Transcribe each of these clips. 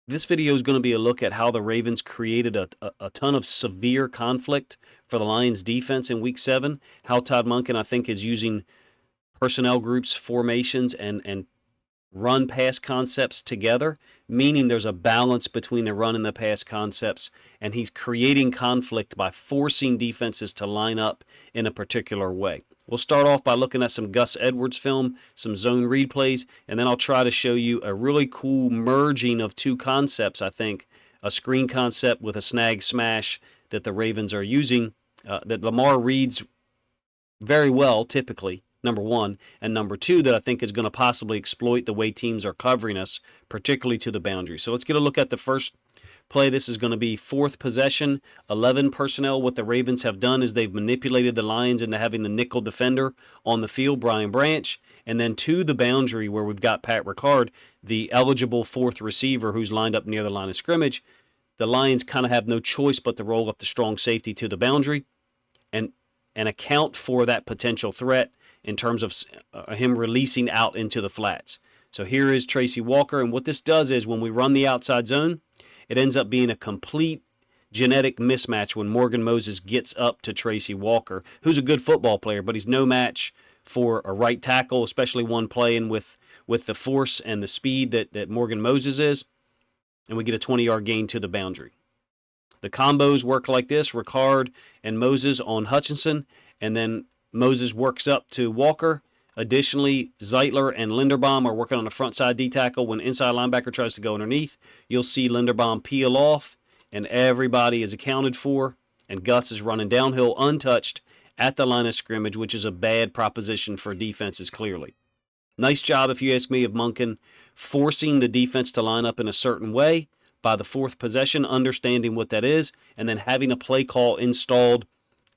This video is going to be a look at how the Ravens created a ton of severe conflict for the Lions defense in Week 7, how Todd Monken, I think, is using personnel groups, formations, and run-pass concepts together, meaning there's a balance between the run and the pass concepts, and he's creating conflict by forcing defenses to line up in a particular way. We'll start off by looking at some Gus Edwards film, some zone read plays, and then I'll try to show you a really cool merging of two concepts, I think, a screen concept with a snag smash that the Ravens are using, that Lamar reads very well, typically, number one, and number two, that I think is going to possibly exploit the way teams are covering us, particularly to the boundary. So let's get a look at the first play. This is going to be fourth possession, 11 personnel. What the Ravens have done is they've manipulated the Lions into having the nickel defender on the field, Brian Branch, and then to the boundary where we've got Pat Ricard, the eligible fourth receiver who's lined up near the line of scrimmage. The Lions kind of have no choice but to roll up the strong safety to the boundary and account for that potential threat in terms of him releasing out into the flats. So here is Tracy Walker, and what this does is when we run the outside zone, it ends up being a complete genetic mismatch when Morgan Moses gets up to Tracy Walker, who's a good football player, but he's no match for a right tackle, especially one playing with the force and the speed that Morgan Moses is, and we get a 20-yard gain to the boundary. The combos work like this: Ricard and Moses on Hutchinson, and then Moses works up to Walker. Additionally, Zeitler and Linderbaum are working on the front side D-tackle. When inside linebacker tries to go underneath, you'll see Linderbaum peel off, and everybody is accounted for, and Gus is running downhill untouched at the line of scrimmage, which is a bad proposition for defenses, clearly. Nice job, if you ask me, of Monken forcing the defense to line up in a certain way by the fourth possession, understanding what that is, and then having a play call installed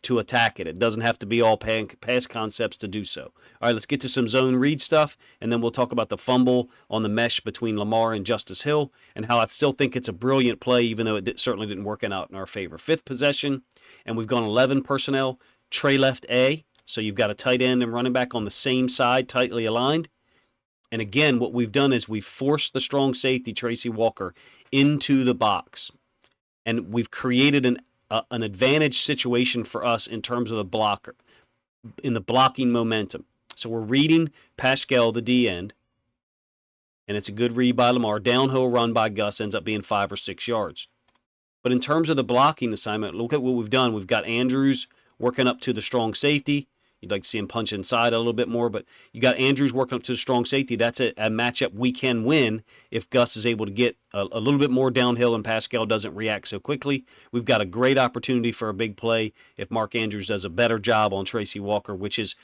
to attack it. It doesn't have to be all pass concepts to do so. All right, let's get to some zone read stuff, and then we'll talk about the fumble on the mesh between Lamar and Justice Hill, and how I still think it's a brilliant play, even though it certainly didn't work out in our favor. Fifth possession, and we've gone 11 personnel, Trey left A, so you've got a tight end and running back on the same side, tightly aligned. And again, what we've done is we've forced the strong safety, Tracy Walker, into the box. And we've created an advantage situation for us in terms of the blocker, in the blocking momentum. So we're reading Pascal, the D end, and it's a good read by Lamar. Downhill run by Gus ends up being 5 or 6 yards. But in terms of the blocking assignment, look at what we've done. We've got Andrews working up to the strong safety. You'd like to see him punch inside a little bit more, but you got Andrews working up to the strong safety. That's a matchup we can win if Gus is able to get a little bit more downhill and Pascal doesn't react so quickly. We've got a great opportunity for a big play if Mark Andrews does a better job on Tracy Walker, which is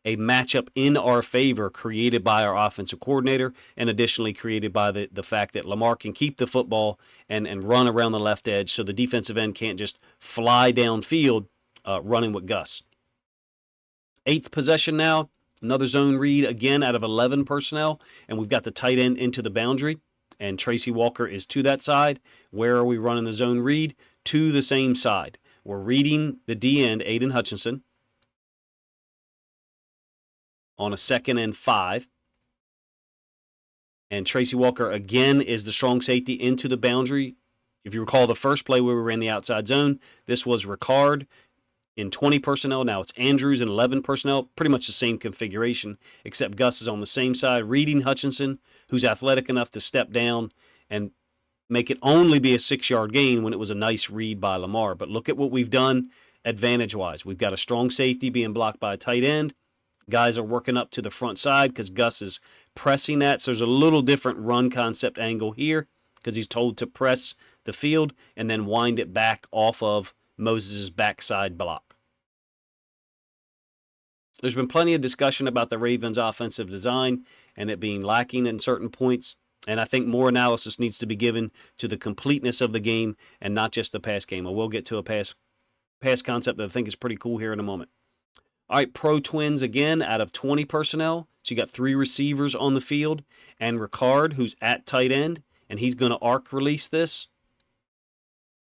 a matchup in our favor created by our offensive coordinator and additionally created by the fact that Lamar can keep the football and run around the left edge so the defensive end can't just fly downfield running with Gus. Eighth possession now, another zone read again out of 11 personnel, and we've got the tight end into the boundary, and Tracy Walker is to that side. Where are we running the zone read? To the same side. We're reading the D end, Aiden Hutchinson, on a 2nd and 5. And Tracy Walker again is the strong safety into the boundary. If you recall the first play where we ran the outside zone, this was Ricard in 20 personnel. Now it's Andrews in 11 personnel, pretty much the same configuration, except Gus is on the same side, reading Hutchinson, who's athletic enough to step down and make it only be a 6-yard gain when it was a nice read by Lamar. But look at what we've done advantage-wise. We've got a strong safety being blocked by a tight end. Guys are working up to the front side because Gus is pressing that. So there's a little different run concept angle here because he's told to press the field and then wind it back off of Moses' backside block. There's been plenty of discussion about the Ravens' offensive design and it being lacking in certain points, and I think more analysis needs to be given to the completeness of the game and not just the pass game. I will get to a pass concept that I think is pretty cool here in a moment. All right, Pro Twins again out of 20 personnel. So you got 3 receivers on the field and Ricard, who's at tight end, and he's going to arc release this.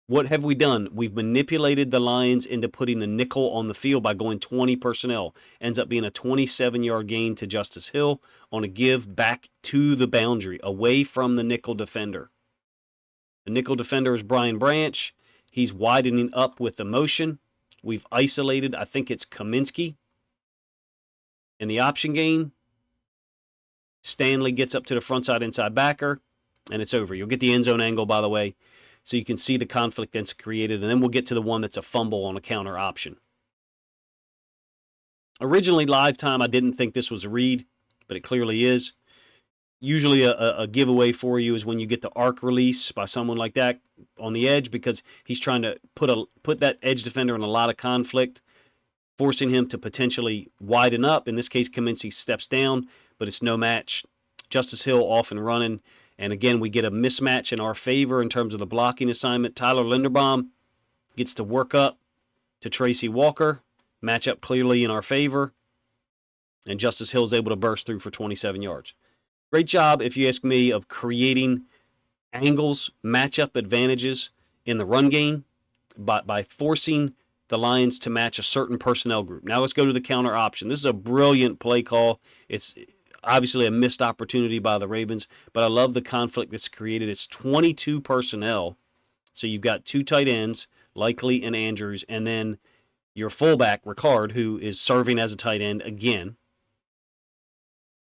What have we done? We've manipulated the Lions into putting the nickel on the field by going 20 personnel. Ends up being a 27-yard gain to Justice Hill on a give back to the boundary, away from the nickel defender. The nickel defender is Brian Branch. He's widening up with the motion. We've isolated, I think it's Kaminsky. In the option game, Stanley gets up to the front side inside backer, and it's over. You'll get the end zone angle, by the way, so you can see the conflict that's created, and then we'll get to the one that's a fumble on a counter option. Originally, live time, I didn't think this was a read, but it clearly is. Usually a giveaway for you is when you get the arc release by someone like that on the edge, because he's trying to put that edge defender in a lot of conflict, forcing him to potentially widen up. In this case, Kaminsky steps down, but it's no match. Justice Hill off and running. And again, we get a mismatch in our favor in terms of the blocking assignment. Tyler Linderbaum gets to work up to Tracy Walker. Matchup clearly in our favor. And Justice Hill is able to burst through for 27 yards. Great job, if you ask me, of creating angles, matchup advantages in the run game by forcing the Lions to match a certain personnel group. Now let's go to the counter option. This is a brilliant play call. It's obviously a missed opportunity by the Ravens, but I love the conflict that's created. It's 22 personnel, so you've got two tight ends, Likely and Andrews, and then your fullback, Ricard, who is serving as a tight end again.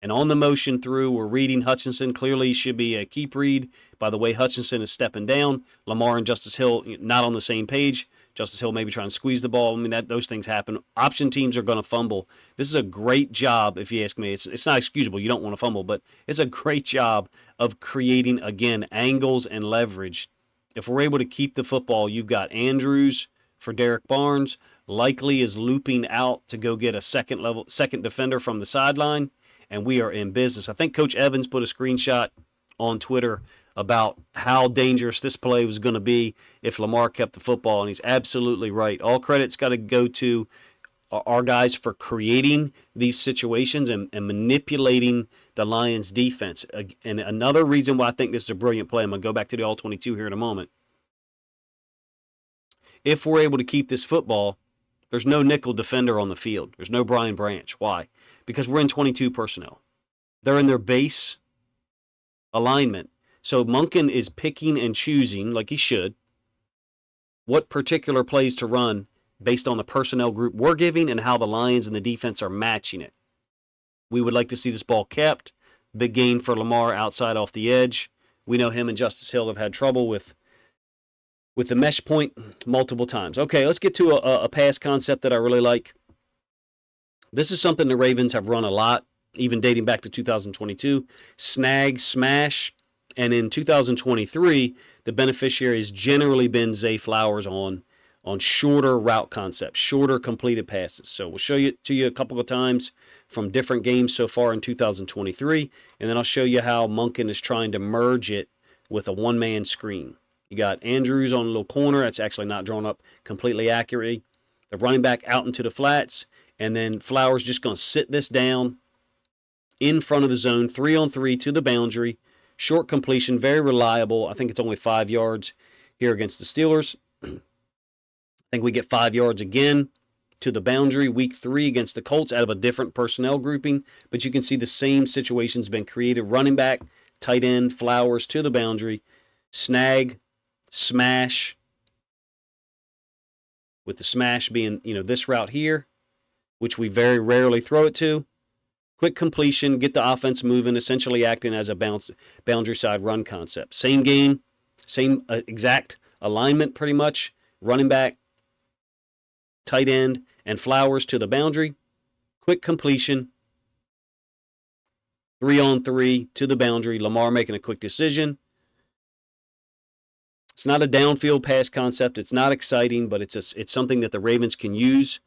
And on the motion through, we're reading Hutchinson. Clearly should be a keep read. By the way, Hutchinson is stepping down. Lamar and Justice Hill not on the same page. Justice Hill maybe trying to squeeze the ball. I mean, those things happen. Option teams are going to fumble. This is a great job, if you ask me. It's not excusable. You don't want to fumble, but it's a great job of creating, again, angles and leverage. If we're able to keep the football, you've got Andrews for Derek Barnes. Likely is looping out to go get a second defender from the sideline. And we are in business. I think Coach Evans put a screenshot on Twitter about how dangerous this play was going to be if Lamar kept the football, and he's absolutely right. All credit's got to go to our guys for creating these situations and manipulating the Lions' defense. And another reason why I think this is a brilliant play, I'm going to go back to the All-22 here in a moment. If we're able to keep this football, there's no nickel defender on the field. There's no Brian Branch. Why? Because we're in 22 personnel. They're in their base alignment. So Monken is picking and choosing, like he should, what particular plays to run based on the personnel group we're giving and how the Lions and the defense are matching it. We would like to see this ball kept. Big gain for Lamar outside off the edge. We know him and Justice Hill have had trouble with the mesh point multiple times. Okay, let's get to a pass concept that I really like. This is something the Ravens have run a lot, even dating back to 2022. Snag, smash, and in 2023, the beneficiary has generally been Zay Flowers on shorter route concepts, shorter completed passes. So we'll show you to you a couple of times from different games so far in 2023, and then I'll show you how Monken is trying to merge it with a one-man screen. You got Andrews on a little corner. That's actually not drawn up completely accurately. The running back out into the flats. And then Flowers just going to sit this down in front of the zone, 3-on-3 to the boundary. Short completion, very reliable. I think it's only 5 yards here against the Steelers. I think we get 5 yards again to the boundary week 3 against the Colts out of a different personnel grouping. But you can see the same situation's been created. Running back, tight end, Flowers to the boundary. Snag, smash. With the smash being, this route here, which we very rarely throw it to. Quick completion, get the offense moving, essentially acting as a boundary side run concept. Same game, same exact alignment pretty much. Running back, tight end, and Flowers to the boundary. Quick completion, 3-on-3 to the boundary. Lamar making a quick decision. It's not a downfield pass concept. It's not exciting, but it's something that the Ravens can use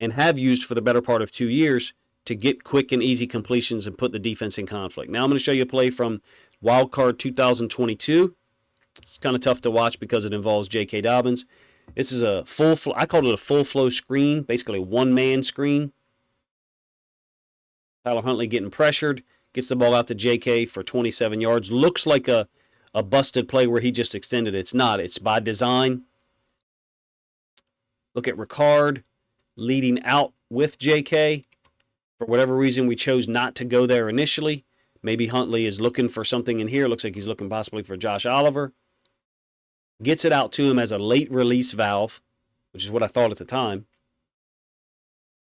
and have used for the better part of 2 years to get quick and easy completions and put the defense in conflict. Now I'm going to show you a play from Wildcard 2022. It's kind of tough to watch because it involves J.K. Dobbins. This is I called it a full flow screen, basically a one-man screen. Tyler Huntley getting pressured, gets the ball out to J.K. for 27 yards. Looks like a busted play where he just extended it. It's not. It's by design. Look at Ricard leading out with J.K. For whatever reason, we chose not to go there initially. Maybe Huntley is looking for something in here. Looks like he's looking possibly for Josh Oliver. gets it out to him as a late release valve, which is what I thought at the time.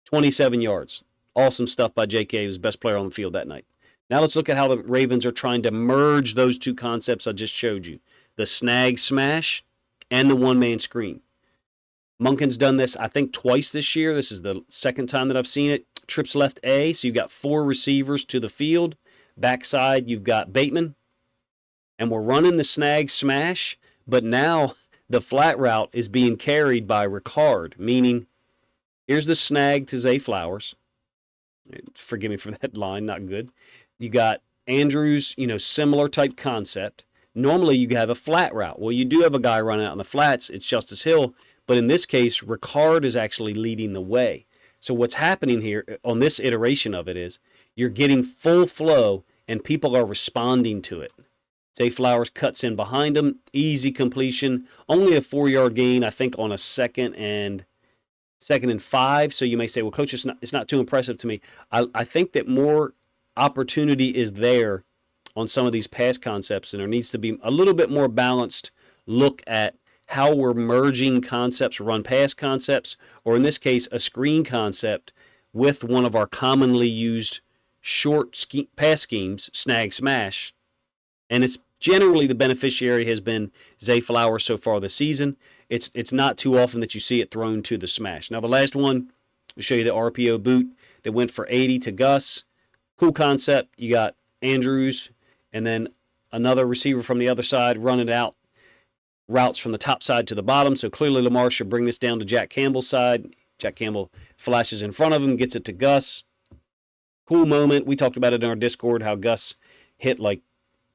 27 yards. Awesome stuff by J.K. He was the best player on the field that night. Now let's look at how the Ravens are trying to merge those two concepts I just showed you. The snag smash and the one-man screen. Monken's done this, I think, twice this year. This is the second time that I've seen it. Trips left A, so you've got 4 receivers to the field. Backside, you've got Bateman. And we're running the snag smash, but now the flat route is being carried by Ricard, meaning here's the snag to Zay Flowers. Forgive me for that line, not good. You got Andrews, similar type concept. Normally you have a flat route. Well, you do have a guy running out in the flats. It's Justice Hill. But in this case, Ricard is actually leading the way. So what's happening here on this iteration of it is you're getting full flow and people are responding to it. Zay Flowers cuts in behind him. Easy completion. Only a 4-yard gain, I think, on a second and 5. So you may say, well, Coach, it's not too impressive to me. I think that more opportunity is there on some of these pass concepts, and there needs to be a little bit more balanced look at how we're merging concepts, run pass concepts, or in this case, a screen concept with one of our commonly used short pass schemes, snag smash. And it's generally the beneficiary has been Zay Flowers so far this season. It's not too often that you see it thrown to the smash. Now the last one, I'll show you the RPO boot that went for 80 to Gus. Cool concept. You got Andrews and then another receiver from the other side running out routes from the top side to the bottom. So clearly Lamar should bring this down to Jack Campbell's side. Jack Campbell flashes in front of him, gets it to Gus. Cool moment. We talked about it in our Discord, how Gus hit like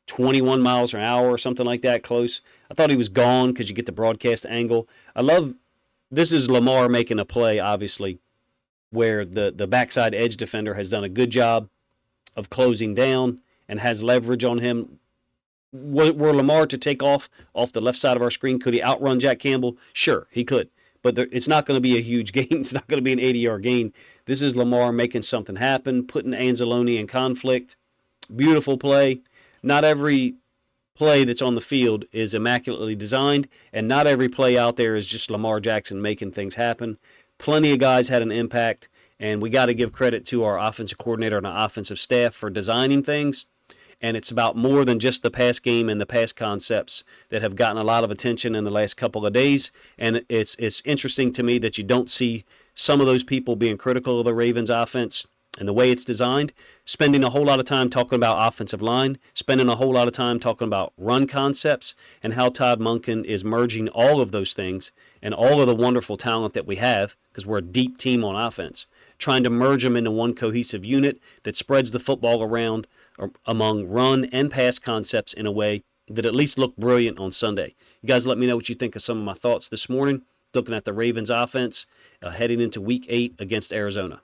21 miles an hour or something like that, close. I thought he was gone because you get the broadcast angle. This is Lamar making a play, obviously, where the backside edge defender has done a good job of closing down and has leverage on him. Were Lamar to take off the left side of our screen, could he outrun Jack Campbell? Sure, he could. But it's not going to be a huge gain. It's not going to be an 80-yard gain. This is Lamar making something happen, putting Anzalone in conflict. Beautiful play. Not every play that's on the field is immaculately designed, and not every play out there is just Lamar Jackson making things happen. Plenty of guys had an impact, and we got to give credit to our offensive coordinator and our offensive staff for designing things. And it's about more than just the pass game and the pass concepts that have gotten a lot of attention in the last couple of days. And it's interesting to me that you don't see some of those people being critical of the Ravens offense and the way it's designed, spending a whole lot of time talking about offensive line, spending a whole lot of time talking about run concepts, and how Todd Monken is merging all of those things and all of the wonderful talent that we have, because we're a deep team on offense, trying to merge them into one cohesive unit that spreads the football around among run and pass concepts in a way that at least looked brilliant on Sunday. You guys let me know what you think of some of my thoughts this morning, looking at the Ravens offense heading into Week 8 against Arizona.